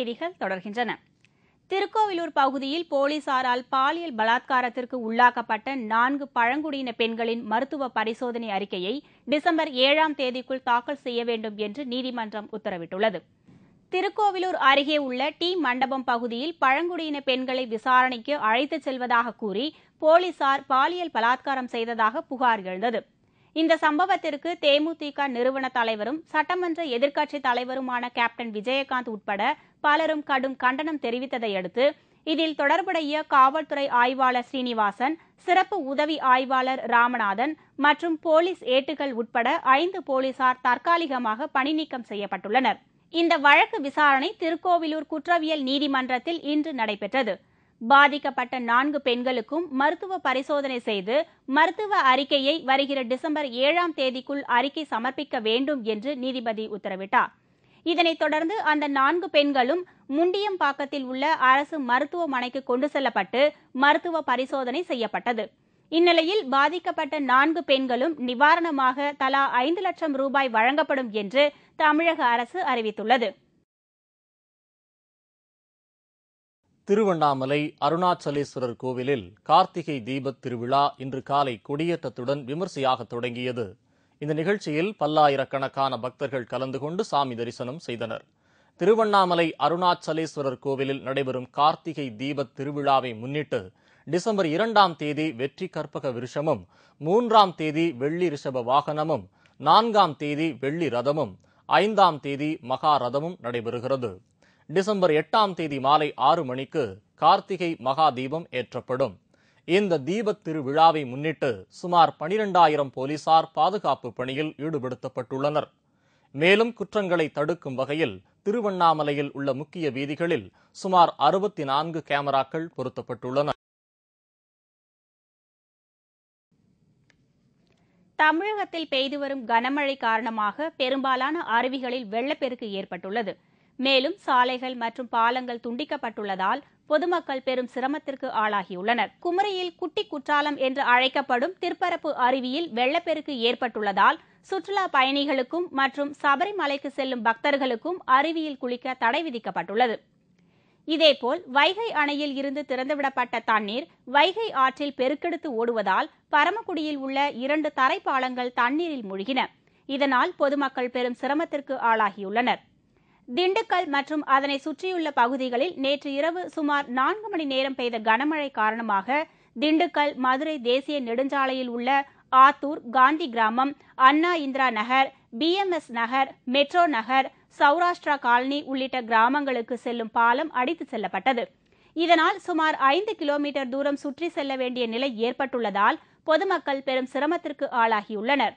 செய்திகள் தொடர்கின்றன. திருக்கோவிலூர் பகுதியில் போலீசாரால் பாலியல் பலாத்காரத்திற்கு உள்ளாக்கப்பட்ட 4 பழங்குடியின பெண்களின் மருத்துவ பரிசோதனை அறிக்கையை டிசம்பர் 7ஆம் தேதிக்குள் தாக்கல் செய்ய வேண்டும் என்று நீதிமன்றம் உத்தரவிட்டுள்ளது. திருக்கோவிலூர் அருகே உள்ள டி மண்டபம் பகுதியில் பழங்குடியின பெண்களை விசாரணைக்கு அழைத்துச் செல்வதாக கூறி போலீசார் பாலியல் பலாத்காரம் செய்ததாக புகார் எழுந்தது. இந்த சம்பவத்திற்கு தேமுதிக நிறுவன தலைவரும் சட்டமன்ற எதிர்க்கட்சித் தலைவருமான கேப்டன் விஜயகாந்த் உட்பட பலரும் கடும் கண்டனம் தெரிவித்ததை அடுத்து இதில் தொடர்புடைய காவல்துறை ஆய்வாளர் ஸ்ரீனிவாசன், சிறப்பு உதவி ஆய்வாளர் ராமநாதன் மற்றும் போலீஸ் ஏட்டுகள் உட்பட 5 போலீசார் தற்காலிகமாக பணிநீக்கம் செய்யப்பட்டுள்ளனர். இந்த வழக்கு விசாரணை திருக்கோவிலூர் குற்றவியல் நீதிமன்றத்தில் இன்று நடைபெற்றது. பாதிக்கப்பட்ட 4 பெண்களுக்கும் மருத்துவ பரிசோதனை செய்து மருத்துவ அறிக்கையை வருகிற டிசம்பர் 7ஆம் தேதிக்குள் அறிக்கை சமர்ப்பிக்க வேண்டும் என்று நீதிபதி உத்தரவிட்டார். இதனைத் தொடர்ந்து அந்த 4 பெண்களும் முண்டியம்பாக்கத்தில் உள்ள அரசு மருத்துவமனைக்கு கொண்டு செல்லப்பட்டு மருத்துவ பரிசோதனை செய்யப்பட்டது. இந்நிலையில் பாதிக்கப்பட்ட 4 பெண்களும் நிவாரணமாக தலா 5 லட்சம் ரூபாய் வழங்கப்படும் என்று தமிழக அரசு அறிவித்துள்ளது. திருவண்ணாமலை அருணாச்சலேஸ்வரர் கோவிலில் கார்த்திகை தீபத் திருவிழா இன்று காலை கொடியேற்றத்துடன் விமர்சையாக தொடங்கியது. இந்த நிகழ்ச்சியில் பல்லாயிரக்கணக்கான பக்தர்கள் கலந்து கொண்டு சாமி தரிசனம் செய்தனர். திருவண்ணாமலை அருணாச்சலேஸ்வரர் கோவிலில் நடைபெறும் கார்த்திகை தீபத் திருவிழாவை முன்னிட்டு டிசம்பர் 2ஆம் தேதி வெற்றி கற்பக விருஷமும், 3ஆம் தேதி வெள்ளி ரிஷப வாகனமும், 4ஆம் தேதி வெள்ளி ரதமும், 5ஆம் தேதி மகா ரதமும் நடைபெறுகிறது. டிசம்பர் 8ஆம் தேதி மாலை 6 மணிக்கு கார்த்திகை மகா தீபம் ஏற்றப்படும். இந்த தீபத் திருவிழாவை முன்னிட்டு சுமார் 12,000 போலீசார் பாதுகாப்பு பணியில் ஈடுபடுத்தப்பட்டுள்ளனர். மேலும் குற்றங்களை தடுக்கும் வகையில் திருவண்ணாமலையில் உள்ள முக்கிய வீதிகளில் சுமார் 64 கேமராக்கள் பொருத்தப்பட்டுள்ளன. தமிழகத்தில் பெய்து வரும் கனமழை காரணமாக பெரும்பாலான அருவிகளில் வெள்ளப்பெருக்கு ஏற்பட்டுள்ளது. மேலும் சாலைகள் மற்றும் பாலங்கள் துண்டிக்கப்பட்டுள்ளதால் பொதுமக்கள் பெரும் சிரமத்திற்கு ஆளாகியுள்ளனர். குமரியில் குட்டி குற்றாலம் என்று அழைக்கப்படும் திற்பரப்பு அருவியில் வெள்ளப்பெருக்கு ஏற்பட்டுள்ளதால் சுற்றுலா பயணிகளுக்கும் மற்றும் சபரிமலைக்கு செல்லும் பக்தர்களுக்கும் அருவியில் குளிக்க தடை விதிக்கப்பட்டுள்ளது. இதேபோல் வைகை அணையில் இருந்து திறந்துவிடப்பட்ட தண்ணீர் வைகை ஆற்றில் பெருக்கெடுத்து ஓடுவதால் பரமக்குடியில் உள்ள 2 தரைப்பாலங்கள் தண்ணீரில் மூழ்கின. இதனால் பொதுமக்கள் பெரும் சிரமத்திற்கு ஆளாகியுள்ளனர். திண்டுக்கல் மற்றும் அதனை சுற்றியுள்ள பகுதிகளில் நேற்று இரவு சுமார் 4 மணி நேரம் பெய்த கனமழை காரணமாக திண்டுக்கல் மதுரை தேசிய நெடுஞ்சாலையில் உள்ள ஆத்தூர், காந்தி கிராமம், அண்ணா இந்திரா நகர், BMS நகர், மெட்ரோ நகர், சௌராஷ்டிரா காலனி உள்ளிட்ட கிராமங்களுக்கு செல்லும் பாலம் அடித்துச் செல்லப்பட்டது. இதனால் சுமார் 5 கிலோமீட்டர் தூரம் சுற்றி செல்ல வேண்டிய நிலை ஏற்பட்டுள்ளதால் பொதுமக்கள் பெரும் சிரமத்திற்கு ஆளாகியுள்ளனர்.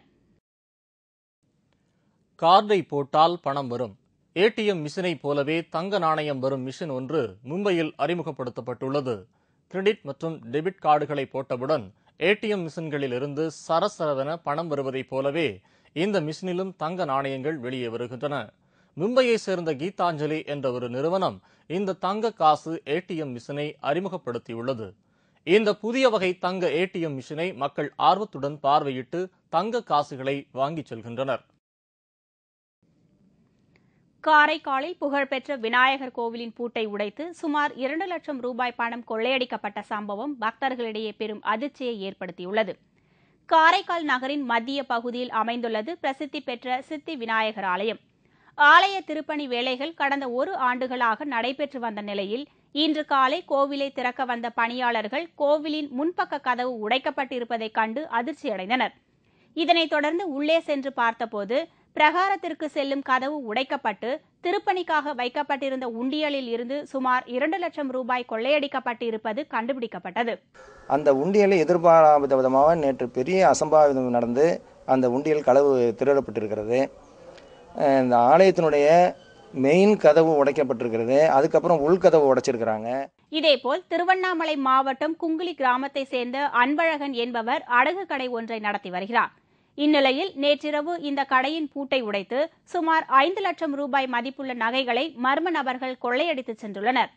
கார்டை போட்டால் பணம் வரும். ATM மிஷினை போலவே தங்க நாணயம் வரும் மிஷின் ஒன்று மும்பையில் அறிமுகப்படுத்தப்பட்டுள்ளது. கிரெடிட் மற்றும் டெபிட் கார்டுகளை போட்டவுடன் ATM மிஷின்களில் இருந்து சரசரவென பணம் வருவதைப் போலவே இந்த மிஷினிலும் தங்க நாணயங்கள் வெளியே வருகின்றன. மும்பையை சேர்ந்த கீதாஞ்சலி என்ற ஒரு நிறுவனம் இந்த தங்க காசு ATM மிஷினை அறிமுகப்படுத்தியுள்ளது. இந்த புதிய வகை தங்க ATM மிஷினை மக்கள் ஆர்வத்துடன் பார்வையிட்டு தங்க காசுகளை வாங்கிச் செல்கின்றனர். காரைக்காலில் புகழ்பெற்ற விநாயகர் கோவிலின் பூட்டை உடைத்து சுமார் 2 லட்சம் ரூபாய் பணம் கொள்ளையடிக்கப்பட்ட சம்பவம் பக்தர்களிடையே பெரும் அதிர்ச்சியை ஏற்படுத்தியுள்ளது. காரைக்கால் நகரின் மத்திய பகுதியில் அமைந்துள்ளது பிரசித்தி பெற்ற சித்தி விநாயகர் ஆலயம். ஆலய திருப்பணி வேலைகள் கடந்த 1 ஆண்டுகளாக நடைபெற்று வந்த நிலையில் இன்று காலை கோவிலை திறக்க வந்த பணியாளர்கள் கோவிலின் முன்பக்க கதவு உடைக்கப்பட்டிருப்பதைக் கண்டு அதிர்ச்சியடைந்தனர். இதனைத் தொடர்ந்து உள்ளே சென்று பார்த்தபோது பிரகாரத்திற்கு செல்லும் கதவு உடைக்கப்பட்டு திருப்பணிக்காக வைக்கப்பட்டிருந்த உண்டியலில் இருந்து சுமார் 2 லட்சம் ரூபாய் கொள்ளையடிக்கப்பட்டிருப்பது கண்டுபிடிக்கப்பட்டது. அந்த உண்டியலை எதிர்பாராத விதமாக நேற்று பெரிய அசம்பாவிதம் நடந்து அந்த உண்டியல் களவு திருடப்பட்டிருக்கிறது. இந்த ஆலயத்தினுடைய மெயின் கதவு உடைக்கப்பட்டிருக்கிறது. அதுக்கப்புறம் உள்கதவு உடைச்சிருக்கிறாங்க. இதேபோல் திருவண்ணாமலை மாவட்டம் குங்குளி கிராமத்தை சேர்ந்த அன்பழகன் என்பவர் அடகு கடை ஒன்றை நடத்தி வருகிறார். இந்நிலையில் நேற்றிரவு இந்த கடையின் பூட்டை உடைத்து சுமார் 5 லட்சம் ரூபாய் மதிப்புள்ள நகைகளை மர்ம நபர்கள் கொள்ளையடித்துச் சென்றுள்ளனர்.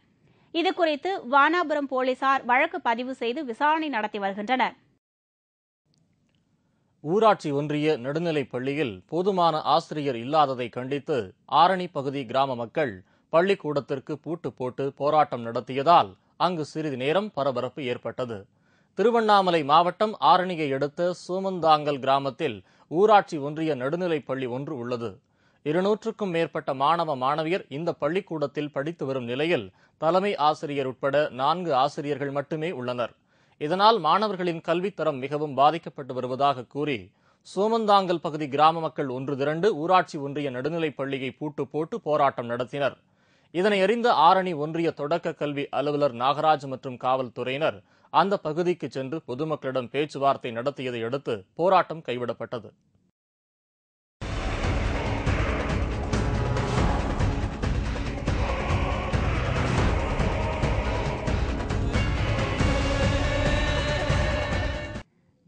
இதுகுறித்து வானாபுரம் போலீசார் வழக்கு பதிவு செய்து விசாரணை நடத்தி வருகின்றனர். ஊராட்சி ஒன்றிய நடுநிலைப் பள்ளியில் போதுமான ஆசிரியர் இல்லாததை கண்டித்து ஆரணி பகுதி கிராம மக்கள் பள்ளிக்கூடத்திற்கு பூட்டு போட்டு போராட்டம் நடத்தியதால் அங்கு சிறிது நேரம் பரபரப்பு ஏற்பட்டது. திருவண்ணாமலை மாவட்டம் ஆரணியை அடுத்த சோமந்தாங்கல் கிராமத்தில் ஊராட்சி ஒன்றிய நடுநிலைப் பள்ளி ஒன்று உள்ளது. 200க்கும் மேற்பட்ட மாணவ மாணவியர் இந்த பள்ளிக்கூடத்தில் படித்து வரும் நிலையில் தலைமை ஆசிரியர் உட்பட 4 ஆசிரியர்கள் மட்டுமே உள்ளனர். இதனால் மாணவர்களின் கல்வித்தரம் மிகவும் பாதிக்கப்பட்டு வருவதாக கூறி சோமந்தாங்கல் பகுதி கிராம மக்கள் ஒன்று திரண்டு ஊராட்சி ஒன்றிய நடுநிலைப் பள்ளியை பூட்டு போட்டு போராட்டம் நடத்தினர். இதனை அறிந்த ஆரணி ஒன்றிய தொடக்க கல்வி அலுவலர் நாகராஜ் மற்றும் காவல்துறையினர் அந்த பகுதிக்கு சென்று பொதுமக்களிடம் பேச்சுவார்த்தை நடத்தியதை அடுத்து போராட்டம் கைவிடப்பட்டது.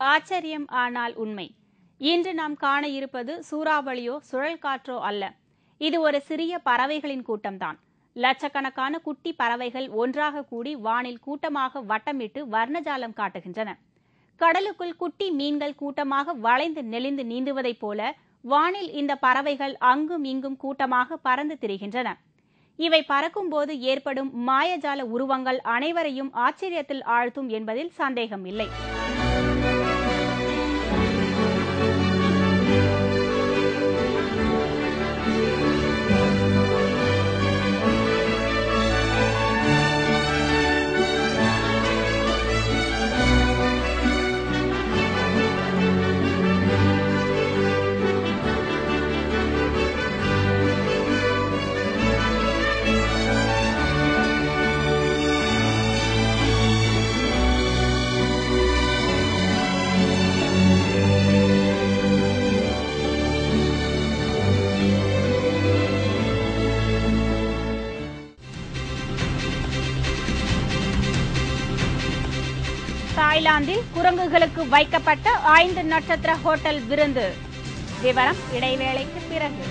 ஆச்சரியம் ஆனால் உண்மை. இன்று நாம் காண இருப்பது சூறாவளியோ சுழல் காற்றோ அல்ல. இது ஒரு சிறிய பறவைகளின் கூட்டம்தான். லட்சக்கணக்கான குட்டி பறவைகள் ஒன்றாக கூடி வானில் கூட்டமாக வட்டமிட்டு வர்ணஜாலம் காட்டுகின்றன. கடலுக்குள் குட்டி மீன்கள் கூட்டமாக வளைந்து நெளிந்து நீந்துவதைப் போல வானில் இந்த பறவைகள் அங்கும் இங்கும் கூட்டமாக பறந்து திரிகின்றன. இவை பறக்கும்போது ஏற்படும் மாயஜால உருவங்கள் அனைவரையும் ஆச்சரியத்தில் ஆழ்த்தும் என்பதில் சந்தேகம் இல்லை. தாய்லாந்தில் குரங்குகளுக்கு வைக்கப்பட்ட 5 நட்சத்திர ஹோட்டல் விருந்து. விவரம் இடைவேளைக்கு பிறகு.